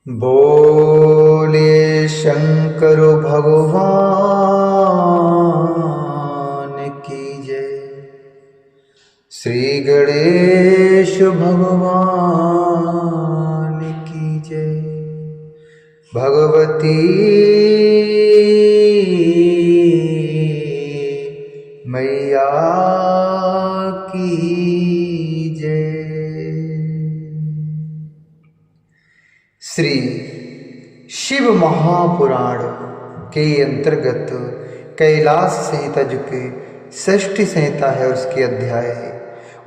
बोले शंकर भगवान की जय। श्री गणेश भगवान की जय। भगवती मैया की जय। श्री शिव महापुराण के अंतर्गत कैलाश संहिता जो कि षष्ठी संहिता है उसके अध्याय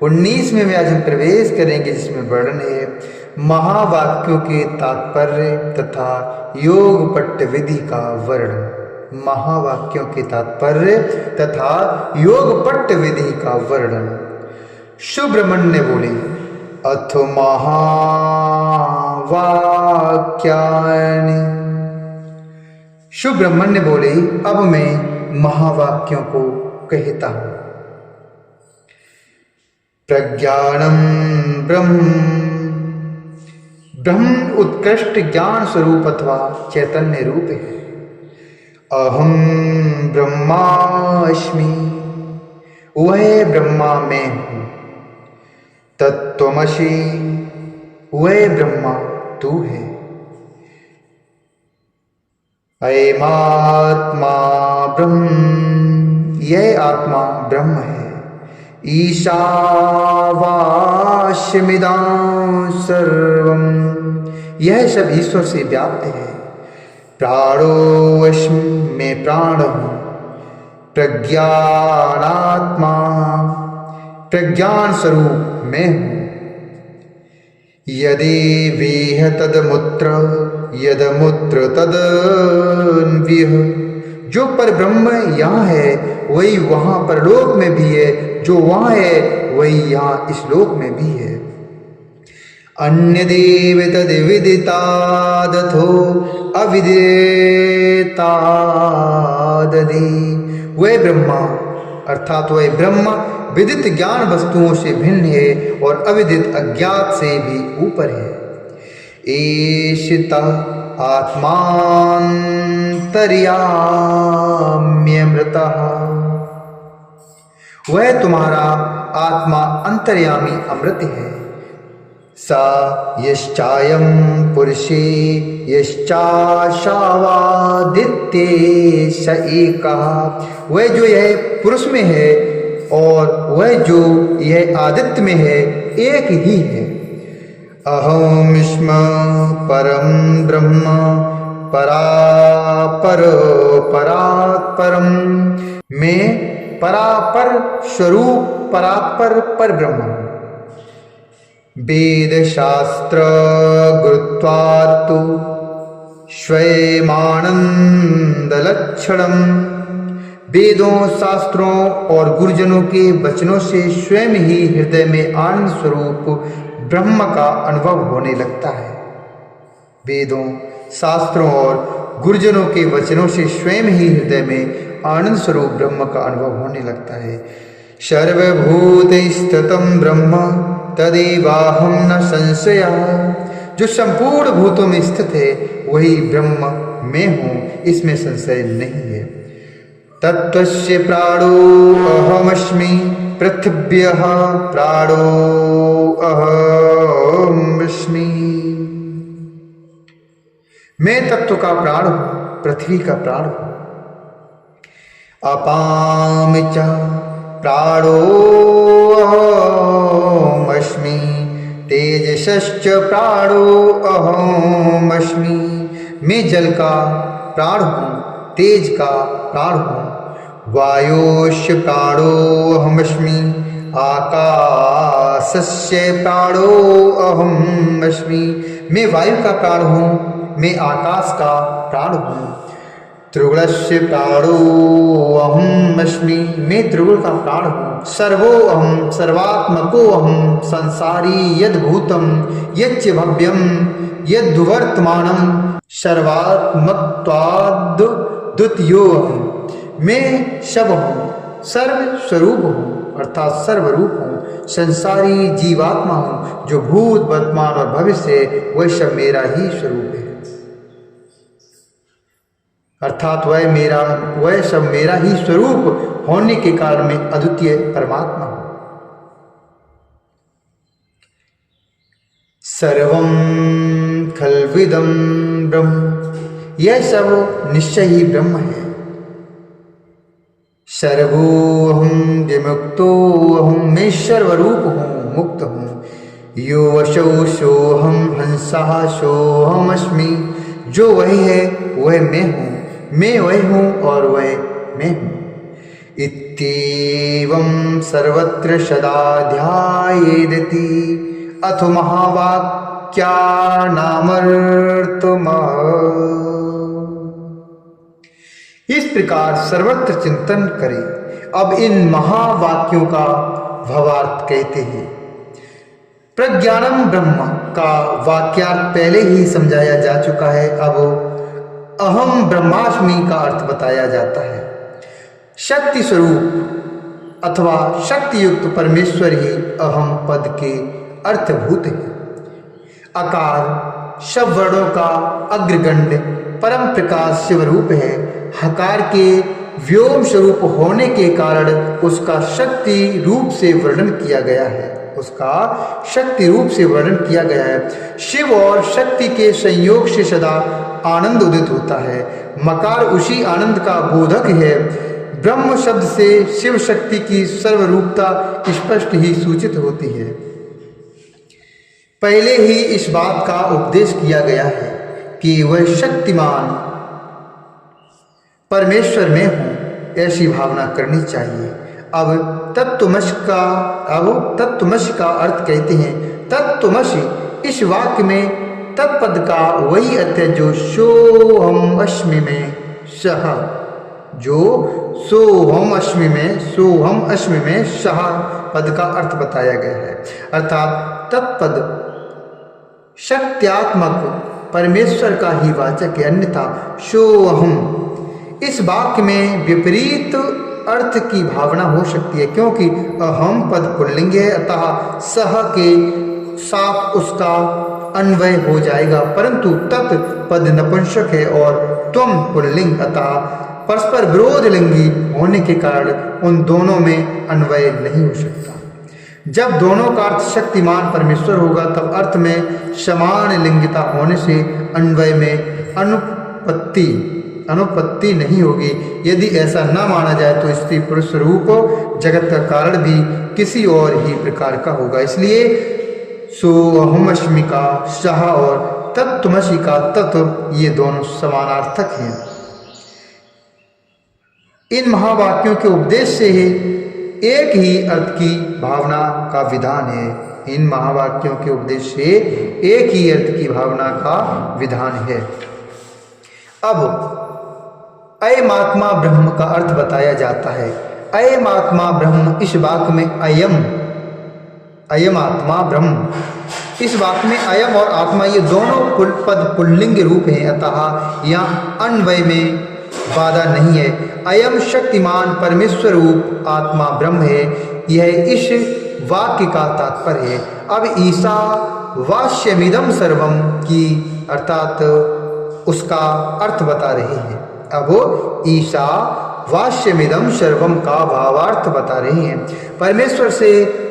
19 में आज हम प्रवेश करेंगे, जिसमें वर्णन है महावाक्यों के तात्पर्य तथा योग पट्ट विधि का वर्णन। महावाक्यों के तात्पर्य तथा योग पट्ट विधि का वर्णन। सुब्रह्मण्य बोले अथ महावाक्यानि। सुब्रह्मण्य बोले अब मैं महावाक्यों को कहता हूं। प्रज्ञानम ब्रह्म। ब्रह्म उत्कृष्ट ज्ञान स्वरूप अथवा चैतन्य रूप है। अहम ब्रह्मास्मि, वह ब्रह्मा मैं हूं। तत्त्वमसि, वह ब्रह्मा तू है। अयमात्मा ब्रह्म, यह आत्मा ब्रह्म है। ईशावास्यमिदं सर्वं, यह सब ईश्वर से व्याप्त है। प्राणोऽस्मि, मैं प्राण हूँ। प्रज्ञानात्मा, प्रज्ञान स्वरूप मैं हूँ। यदि वेह तदमुत्र, यदमुत्र तदन्विह, जो पर ब्रह्म यहाँ है वही वहाँ परलोक में भी है, जो वहाँ है वही यहाँ इस लोक में भी है। अन्य देव तद विदितादथो अविदितादधि, वह ब्रह्मा अर्थात वह ब्रह्म विदित ज्ञान वस्तुओं से भिन्न है और अविदित अज्ञात से भी ऊपर है। ईशिता आत्मान्तर्याम्यमृतः, वह तुम्हारा आत्मा अंतर्यामी अमृत है। सा यश्चायं पुरुषे यश्चाशावादित्ये स एकः, वह जो यह पुरुष में है और वह जो यह आदित्य में है एक ही है। अहमिष्म परम ब्रह्म परापर परात्परम, मैं परापर स्वरूप परात्पर पर ब्रह्म हूँ। वेद शास्त्र गुरुत्वात्तु स्वयमानंद लक्षणम, वेदों शास्त्रों और गुरुजनों के वचनों से स्वयं ही हृदय में आनंद स्वरूप ब्रह्म का अनुभव होने लगता है। वेदों शास्त्रों और गुरुजनों के वचनों से स्वयं ही हृदय में आनंद स्वरूप ब्रह्म का अनुभव होने लगता है। सर्वभूतैस्ततं ब्रह्म तदेवाहं न संशयः, जो संपूर्ण भूतों में स्थित है वही ब्रह्म मैं हूँ, इसमें संशय नहीं है। तत्त्वस्य प्राणो अहमस्मि, पृथिव्यः प्राणो अहमस्मि, मैं तत्व का प्राण हूँ, पृथ्वी का प्राण हूँ। अपामि च प्राणो अहमस्मि, तेजसश्च प्राणो अहमस्मि, मैं जल का प्राण हूँ, तेज का प्राण हूँ। वायोश्च प्राणो अहमस्मि, आकाशस्य प्राणो अहमस्मि, मैं वायु का प्राण हूँ, मैं आकाश का प्राण हूँ। त्रिगुणस्य प्राणो अहमस्मि, मैं त्रिगुण का प्राण हूँ। सर्वोऽहं सर्वात्मकोऽहं, संसारी यद्भूतं यच्च भव्यं यद्वर्तमानं सर्वात्मत्वाद् द्वितीयोऽहं, मैं सब हूँ, सर्व स्वरूप हूँ। अर्थात सर्वरूप हूँ, संसारी जीवात्मा हूँ, जो भूत वर्तमान और भविष्य है वह सब मेरा ही स्वरूप है। अर्थात वह सब मेरा ही स्वरूप होने के कारण मैं अद्वितीय परमात्मा हूँ। सर्वं खल्विदं ब्रह्म, यह सब निश्चय ही ब्रह्म है। सर्वोऽहं विमुक्तोऽहं, मैं सर्वरूप हूँ, मुक्त हूँ। यो वशो सोऽहं हंसः सोऽहमस्मि, जो वही है वह मैं हूँ, मैं वह हूँ और वह मैं हूँ। इत्येवं सर्वत्र सदा ध्यायेदिति, अथ महावाक्यानामर्थम्। इस प्रकार सर्वत्र चिंतन करें। अब इन महावाक्यों का भावार्थ कहते हैं। प्रज्ञानम ब्रह्म का वाक्यार्थ पहले ही समझाया जा चुका है। अब अहम ब्रह्मास्मि का अर्थ बताया जाता है। शक्ति स्वरूप अथवा शक्ति युक्त परमेश्वर ही अहम पद के अर्थभूत है। आकार शब्द वर्णों का अग्रगण्य परम प्रकाश शिवरूप है। हकार के व्योम स्वरूप होने के कारण उसका शक्ति रूप से वर्णन किया गया है। शिव और शक्ति के संयोग से सदा आनंद उदित होता है। मकार उसी आनंद का बोधक है। ब्रह्म शब्द से शिव शक्ति की सर्वरूपता स्पष्ट ही सूचित होती है। पहले ही इस बात का उपदेश किया गया है कि वह शक्तिमान परमेश्वर में हूँ, ऐसी भावना करनी चाहिए। अब तत्त्वमसि का अर्थ कहते हैं। तत्त्वमसि इस वाक्य में तत्पद का वही अर्थ है जो सोहम अश्मि में सह, जो सोहम अश्मि में सह पद का अर्थ बताया गया है। अर्थात तत्पद शक्त्यात्मक परमेश्वर का ही वाचक है, अन्यथा सोहम इस वाक्य में विपरीत अर्थ की भावना हो सकती है, क्योंकि अहम पद पुल्लिंग है, अतः सह के साथ उसका अन्वय हो जाएगा, परंतु तत् पद नपुंसक है और त्वम पुल्लिंग, अतः परस्पर विरोध लिंगी होने के कारण उन दोनों में अन्वय नहीं हो सकता। जब दोनों का अर्थ शक्तिमान परमेश्वर होगा तब अर्थ में समान लिंगिता होने से अन्वय में अनुपत्ति नहीं होगी। यदि ऐसा न माना जाए तो स्त्री पुरुष रूप जगत का कारण भी किसी और ही प्रकार का होगा। इसलिए सोहमअश्मि का सह और तत्त्वमसि का तत्व ये दोनों समानार्थक हैं। इन महावाक्यों के उपदेश से ही एक ही अर्थ की भावना का विधान है। इन महावाक्यों के उपदेश से एक ही अर्थ की भावना का विधान है। अब अयमात्मा ब्रह्म का अर्थ बताया जाता है। अयमात्मा ब्रह्म इस वाक्य में अयम आत्मा ब्रह्म, इस वाक्य में अयम और आत्मा ये दोनों पद पुल्लिंग रूप हैं, अतः यहाँ अन्वय में बाधा नहीं है। अयम शक्तिमान परमेश्वर रूप आत्मा ब्रह्म है, यह इस वाक्य का तात्पर्य है। अब ईसा वास्यमिदं सर्वम की अर्थात उसका अर्थ बता रहे हैं। अब ईसा वास्यमिदं सर्वम का भावार्थ बता रहे हैं। परमेश्वर से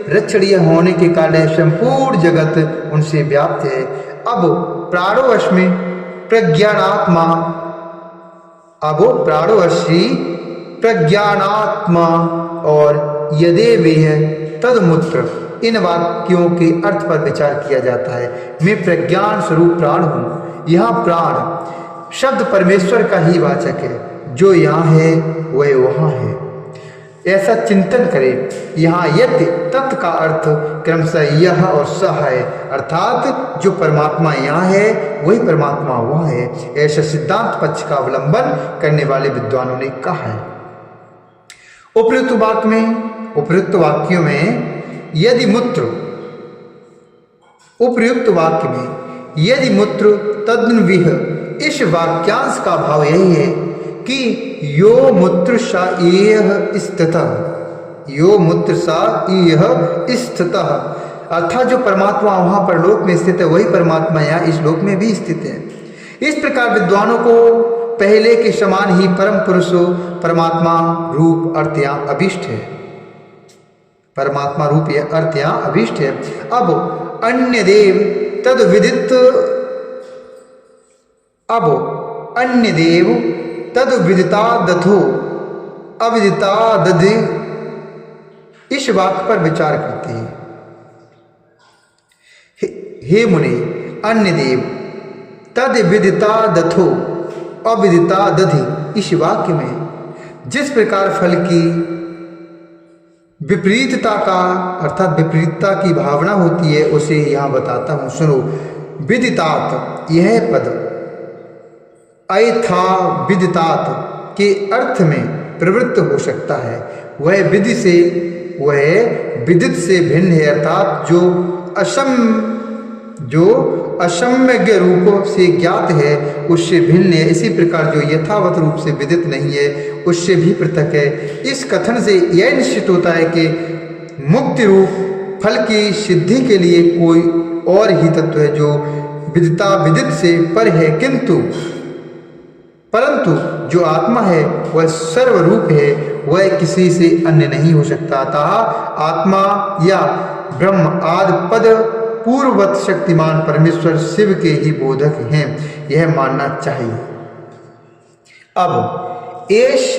रक्षणीय होने के कारण संपूर्ण जगत उनसे व्याप्त है। अब प्राणोऽस्मि प्रज्ञानात्मा, अब प्राणोऽस्मि प्रज्ञानात्मा और यदेवेह तदमुत्र, इन वाक्यों के अर्थ पर विचार किया जाता है। मैं प्रज्ञान स्वरूप प्राण हूँ। यहाँ प्राण शब्द परमेश्वर का ही वाचक है। जो यहाँ है वह वहाँ है, ऐसा चिंतन करें। यहाँ यत् तत् का अर्थ क्रमशः यह और सह है, अर्थात जो परमात्मा यहाँ है वही परमात्मा वहाँ है। ऐसा सिद्धांत पक्ष का अवलंबन करने वाले विद्वानों ने कहा है। उपर्युक्त वाक्यों में यदि मूत्र, उपर्युक्त वाक्य में यदि मूत्र तद्विह, इस वाक्यांश का भाव यही है कि यो मूत्र सा एह स्थितः, यो मूत्र सा यह स्थितः, अर्थात जो परमात्मा वहां पर लोक में स्थित है वही परमात्मा यहाँ इस लोक में भी स्थित है। इस प्रकार विद्वानों को पहले के समान ही परम पुरुष परमात्मा रूप अर्थ यहाँ अभिष्ट है, परमात्मा रूप यह अर्थ यहाँ अभिष्ट है। अब अन्य देव तद विदित, अब अन्य देव तद विदिता दधो अविदिता दधि, इस वाक्य पर विचार करते हैं। हे मुनि, अन्य देव तद विदिता दथो अविदिता दधि, इस वाक्य में जिस प्रकार फल की विपरीतता का अर्थात विपरीतता की भावना होती है उसे यहां बताता हूं, सुनो। विदितात, यह पद अयथा विदितात के अर्थ में प्रवृत्त हो सकता है। वह विधि से, वह विदित से भिन्न है, अर्थात जो असम्यज्ञ रूप से ज्ञात है उससे भिन्न है। इसी प्रकार जो यथावत रूप से विदित नहीं है उससे भी पृथक है। इस कथन से यह निश्चित होता है कि मुक्ति रूप फल की सिद्धि के लिए कोई और ही तत्व है जो विदिता विदित से पर है, परंतु जो आत्मा है वह सर्वरूप है, वह किसी से अन्य नहीं हो सकता। अतः आत्मा या ब्रह्म आदि पद पूर्ववत शक्तिमान परमेश्वर शिव के ही बोधक हैं, यह मानना चाहिए। अब एष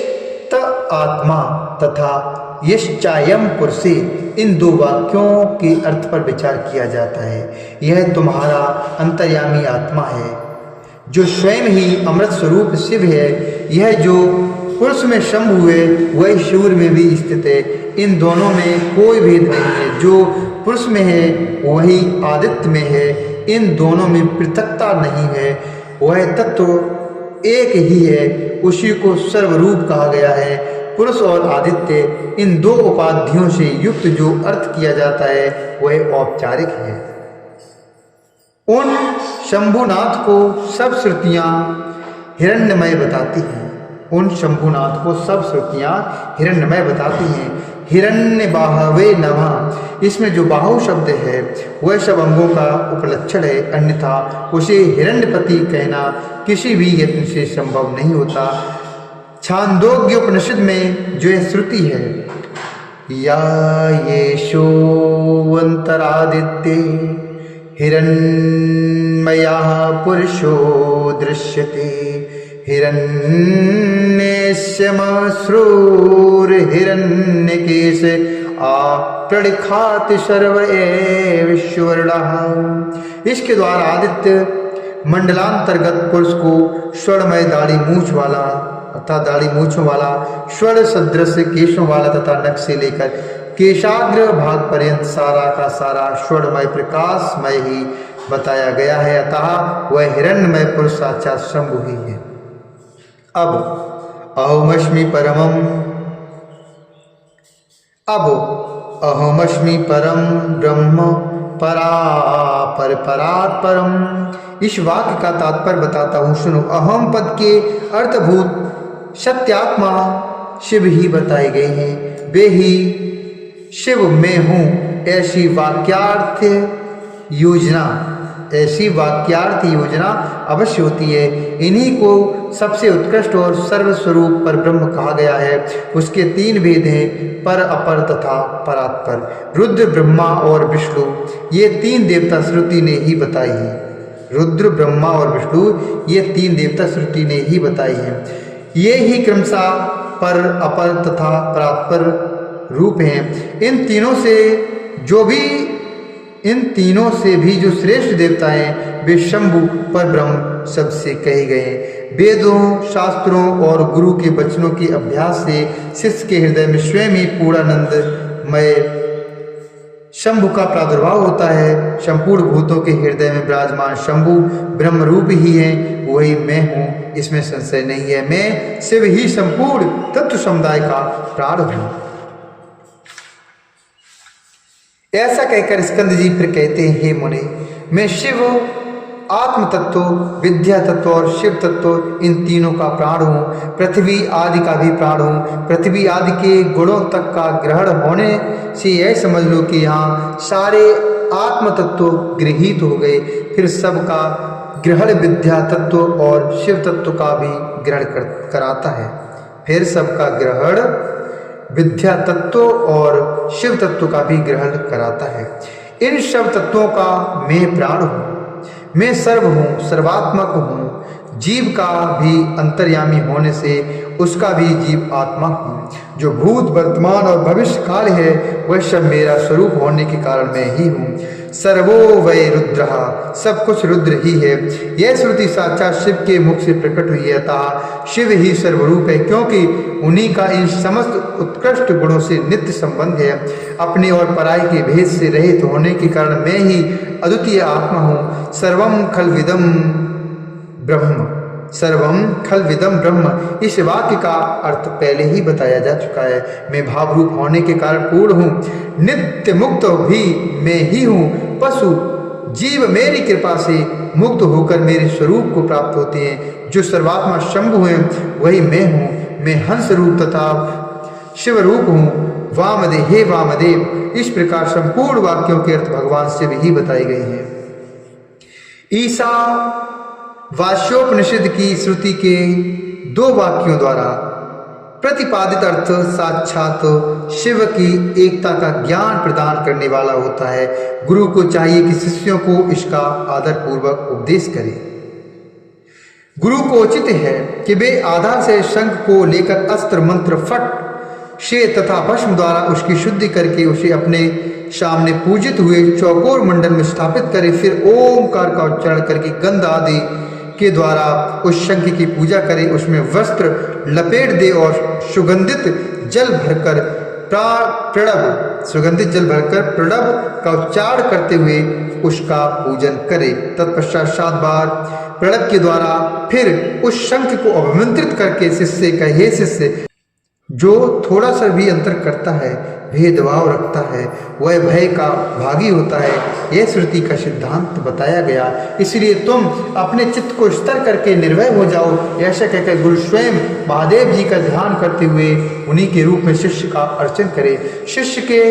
त आत्मा तथा यश्चायम पुरुषे, इन दो वाक्यों के अर्थ पर विचार किया जाता है। यह तुम्हारा अंतर्यामी आत्मा है जो स्वयं ही अमृत स्वरूप शिव है। यह जो पुरुष में शंभु है वही शिव में भी स्थित है। इन दोनों में कोई भेद नहीं है। जो पुरुष में है वही आदित्य में है, इन दोनों में पृथकता नहीं है। वह तत्व एक ही है, उसी को सर्वरूप कहा गया है। पुरुष और आदित्य, इन दो उपाधियों से युक्त जो अर्थ किया जाता है वह औपचारिक है। उन शंभुनाथ को सब श्रुतियां हिरण्यमय बताती हैं। उन शंभुनाथ को सब श्रुतियां हिरण्यमय बताती हैं। हिरण्य बाहवे नमः, इसमें जो बाहु शब्द है वह सब अंगों का उपलक्षण है, अन्यथा उसे हिरण्यपति कहना किसी भी यत्न से संभव नहीं होता। छांदोग्य उपनिषद में जो यह श्रुति है, या येषो अंतरादित्ये हिरण्मया पुरुषो दृश्यते, हिरण्यकेश आपृणिखाति सर्व एवेश्वरः। इसके द्वारा आदित्य मंडलांतर्गत पुरुष को स्वर्णमय दाढ़ी मूछ वाला अर्थात दाढ़ी मूछों वाला, स्वर्ण सदृश केशों वाला तथा नख से लेकर केशाग्र भाग पर्यंत सारा का सारा स्वर्णमय प्रकाशमय ही बताया गया है। अतः वह हिरण्यमय पुरुष साक्षात शंभु ही है। अब अहमस्मि परम ब्रह्म परापर परात् परम। इस वाक्य का तात्पर्य बताता हूँ, सुनो। अहम पद के अर्थभूत सत्यात्मा शिव ही बताए गए हैं। वे ही शिव में हूँ ऐसी वाक्यार्थ योजना अवश्य होती है। इन्हीं को सबसे उत्कृष्ट और सर्वस्वरूप पर ब्रह्म कहा गया है। उसके तीन भेद हैं, पर अपर तथा परात्पर। रुद्र ब्रह्मा और विष्णु ये तीन देवता श्रुति ने ही बताई है। रुद्र ब्रह्मा और विष्णु ये तीन देवता श्रुति ने ही बताई है। ये ही क्रमशः पर अपर तथा परात्पर रूप हैं। इन तीनों से भी जो श्रेष्ठ देवता हैं वे शंभु पर ब्रह्म शब्द से कहे गए हैं। वेदों, शास्त्रों और गुरु के वचनों के अभ्यास से शिष्य के हृदय में स्वयं ही पूर्णानंदमय शंभु का प्रादुर्भाव होता है। संपूर्ण भूतों के हृदय में विराजमान शंभु ब्रह्म रूप ही है, वही मैं हूँ, इसमें संशय नहीं है। मैं शिव ही संपूर्ण तत्व समुदाय का प्राण हूँ। ऐसा कहकर स्कंद जी फिर कहते हैं, हे मुनि, मैं शिव आत्म तत्व, विद्या तत्व और शिव तत्व, इन तीनों का प्राण हूँ। पृथ्वी आदि का भी प्राण हूँ। पृथ्वी आदि के गुणों तक का ग्रहण होने से यह समझ लो कि यहाँ सारे आत्म तत्व गृहीत हो गए। फिर सबका ग्रहण विद्या तत्व और शिव तत्व का भी ग्रहण कराता है। फिर सबका ग्रहण विद्या तत्व और शिव तत्व का भी ग्रहण कराता है। इन सब तत्वों का मैं प्राण हूँ, मैं सर्व हूँ, सर्वात्मक हूँ। जीव का भी अंतर्यामी होने से उसका भी जीव आत्मा हूँ। जो भूत वर्तमान और भविष्य काल है वह सब मेरा स्वरूप होने के कारण मैं ही हूँ। सर्वो वै रुद्र, सब कुछ रुद्र ही है। यह श्रुति साक्षात शिव के मुख से प्रकट हुई है, अतः शिव ही सर्वरूप है, क्योंकि उन्हीं का इन समस्त उत्कृष्ट गुणों से नित्य संबंध है। अपने और पराई के भेद से रहित होने के कारण मैं ही अद्वितीय आत्मा हूँ। सर्वम खलविदम ब्रह्म, सर्वम खलविदम ब्रह्म, इस वाक्य का अर्थ पहले ही बताया जा चुका है। मैं भाव रूप होने के कारण पूर्ण हूँ। नित्य मुक्त भी मैं ही हूँ। पशु जीव मेरी कृपा से मुक्त होकर मेरे स्वरूप को प्राप्त होते हैं। जो सर्वात्मा शंभु है वही मैं हूँ। मैं हंस रूप तथा शिव रूप हूँ। वामदेव, हे वामदेव, इस प्रकार संपूर्ण वाक्यों के अर्थ भगवान शिव ही बताए गए हैं। ईसा वास्योपनिषद की श्रुति के 2 वाक्यों द्वारा प्रतिपादित अर्थ साक्षात शिव की एकता का ज्ञान प्रदान करने वाला होता है। गुरु को चाहिए कि शिष्यों को इसका आदर पूर्वक उपदेश करे। गुरु को उचित है कि वे आधार से शंख को लेकर अस्त्र मंत्र फट से तथा भस्म द्वारा उसकी शुद्धि करके उसे अपने सामने पूजित हुए चौकोर मंडल में स्थापित करे। फिर ओमकार का उच्चारण करके गंध आदि के द्वारा उस शंख की पूजा करे। उसमें वस्त्र लपेट दे और सुगंधित जल भरकर प्रणव का उच्चारण करते हुए उसका पूजन करे। तत्पश्चात 7 बार प्रणव के द्वारा फिर उस शंख को अभिमंत्रित करके शिष्य का, हे शिष्य, जो थोड़ा सा भी अंतर करता है, भेदभाव रखता है, वह भय का भागी होता है। यह श्रुति का सिद्धांत बताया गया। इसलिए तुम अपने चित्त को स्थिर करके निर्भय हो जाओ। ऐसा कहकर गुरु स्वयं महादेव जी का ध्यान करते हुए उन्हीं के रूप में शिष्य का अर्चन करे। शिष्य के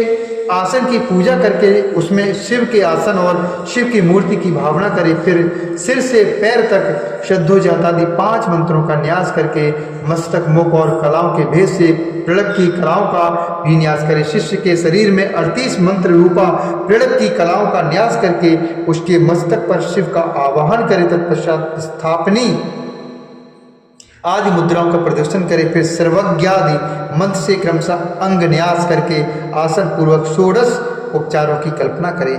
आसन की पूजा करके उसमें शिव के आसन और शिव की मूर्ति की भावना करे। फिर सिर से पैर तक शब्दोजात आदि 5 मंत्रों का न्यास करके मस्तक, मुख और कलाओं के भेद से प्रणव की कलाओं का भी न्यास करे। शिष्य के शरीर में 38 मंत्र रूपा प्रणव की कलाओं का न्यास करके उसके मस्तक पर शिव का आवाहन करे। तत्पश्चात स्थापनी आदि मुद्राओं का प्रदर्शन करे। फिर सर्वज्ञादि मंत्र से क्रमशः अंग न्यास करके आसन पूर्वक 16 उपचारों की कल्पना करे।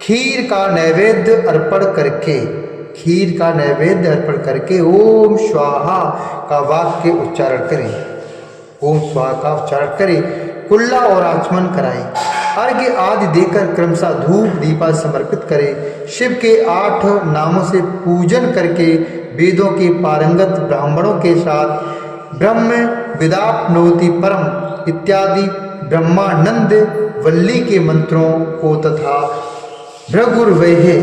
खीर का नैवेद्य अर्पण करके ओम स्वाहा का वाक्य उच्चारण करे। ओम स्वाहा का उच्चारण करे। कुल्ला और आचमन कराए। अर्घ्य आदि देकर क्रमशः धूप दीपा समर्पित करे। शिव के 8 नामों से पूजन करके वेदों के पारंगत ब्राह्मणों के साथ ब्रह्म विदाप्नोति परम इत्यादि ब्रह्मानंद वल्ली के मंत्रों को तथा भृगुर्वैहे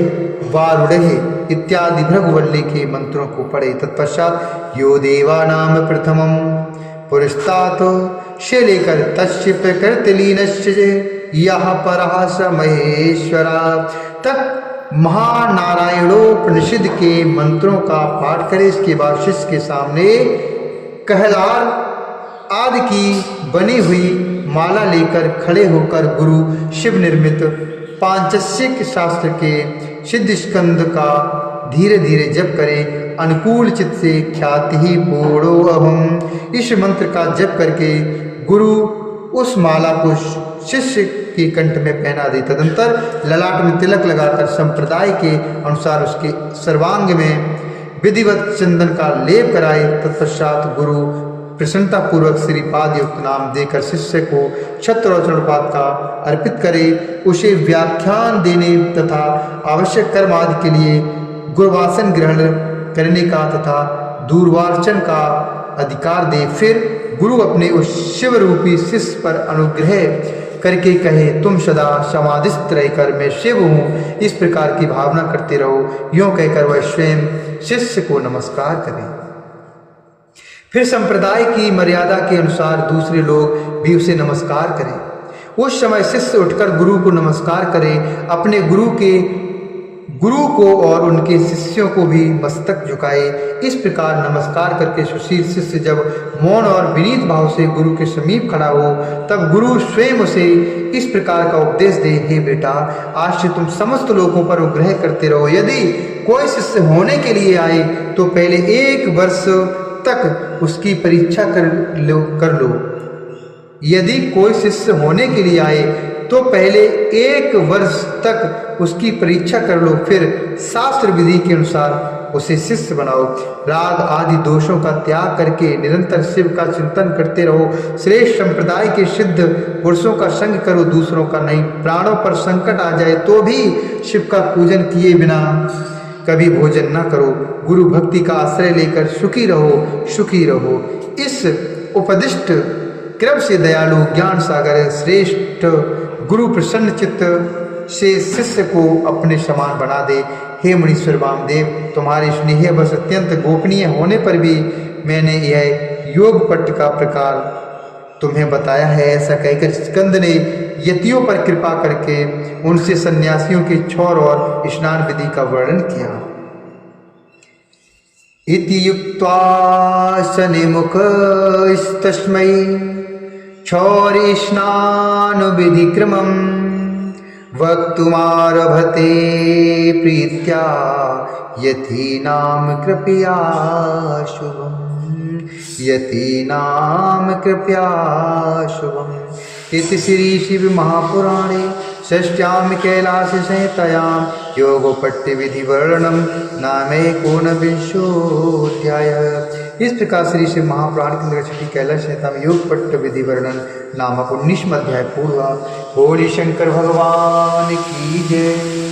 वारुणहे इत्यादि भृगुवल्ली के मंत्रों को पढ़े। तत्पश्चात यो देवा नाम प्रथमम पुरस्तात से लेकर तस्य प्रकृतिलीनस्य यह परः स महेश्वरा तक महानारायणोपनिषद के मंत्रों का पाठ करे। इसके बाद शिष्य के सामने कहलार आदि की बनी हुई माला लेकर खड़े होकर गुरु शिव निर्मित पांचस्यिक शास्त्र के सिद्ध स्कंद का धीरे धीरे जप करे। अनुकूल चित्त से ख्याति ही पूर्णो अहम इस मंत्र का जप करके गुरु उस माला को शिष्य के कंठ में पहना दे। तदंतर ललाट में तिलक लगाकर संप्रदाय के अनुसार उसके सर्वांग में विधिवत चंदन का लेप कराए। तत्पश्चात गुरु प्रसन्नता पूर्वक श्रीपाद युक्त नाम देकर शिष्य को छत्र और चरणपाद का अर्पित करे। उसे व्याख्यान देने तथा आवश्यक कर्म आदि के लिए गुरुवासन ग्रहण करने का तथा दूरवार्चन का अधिकार दे। फिर गुरु अपने उस शिव रूपी शिष्य पर अनुग्रह करके कहे, तुम सदा समाधिस्थ रहकर मैं शिव हूँ, इस प्रकार की भावना करते रहो। यूँ कहकर वह स्वयं शिष्य को नमस्कार करें। फिर संप्रदाय की मर्यादा के अनुसार दूसरे लोग भी उसे नमस्कार करें। उस समय शिष्य उठकर गुरु को नमस्कार करे, अपने गुरु को और उनके शिष्यों को भी मस्तक झुकाए। इस प्रकार नमस्कार करके सुशील शिष्य जब मौन और विनीत भाव से गुरु के समीप खड़ा हो, तब गुरु स्वयं उसे इस प्रकार का उपदेश दे, हे बेटा, आज से तुम समस्त लोगों पर अनुग्रह करते रहो। यदि कोई शिष्य होने के लिए आए तो पहले 1 वर्ष तक उसकी परीक्षा कर लो। यदि कोई शिष्य होने के लिए आए तो पहले 1 वर्ष तक उसकी परीक्षा कर लो, फिर शास्त्र विधि के अनुसार उसे शिष्य बनाओ। राग आदि दोषों का त्याग करके निरंतर शिव का चिंतन करते रहो। श्रेष्ठ संप्रदाय के सिद्ध पुरुषों का संग करो, दूसरों का नहीं। प्राणों पर संकट आ जाए तो भी शिव का पूजन किए बिना कभी भोजन न करो। गुरु भक्ति का आश्रय लेकर सुखी रहो। इस उपदिष्ट क्रम से दयालु ज्ञान सागर श्रेष्ठ गुरु प्रसन्न चित्त से शिष्य को अपने समान बना दे। हे मुनीश्वर वामदेव, तुम्हारे स्नेह बस अत्यंत गोपनीय होने पर भी मैंने यह योग पट्ट का प्रकार तुम्हें बताया है। ऐसा कहकर स्कंद ने यतियों पर कृपा करके उनसे सन्यासियों के छौर और स्नान विधि का वर्णन किया। इति युक्त्वा शनिमुख तस्मै छौर स्नान विधि क्रमं वक्तुमारभते प्रीत्या यतीनां कृपया शुभम्। यतीनां कृपया शुभम्। इति श्री शिव महापुराणे षष्ठ्यां कैलास संहितायां योगपट्टि विधि वर्णनम नामेकोनविंशोऽध्यायः। इस प्रकार श्री शिव महापुराण के अंतर्गत छठी कैलाश संहिता में योगपट्ट विधि वर्णन नामक 19वां अध्याय पूर्ण हुआ। बोलिए शंकर भगवान की जय।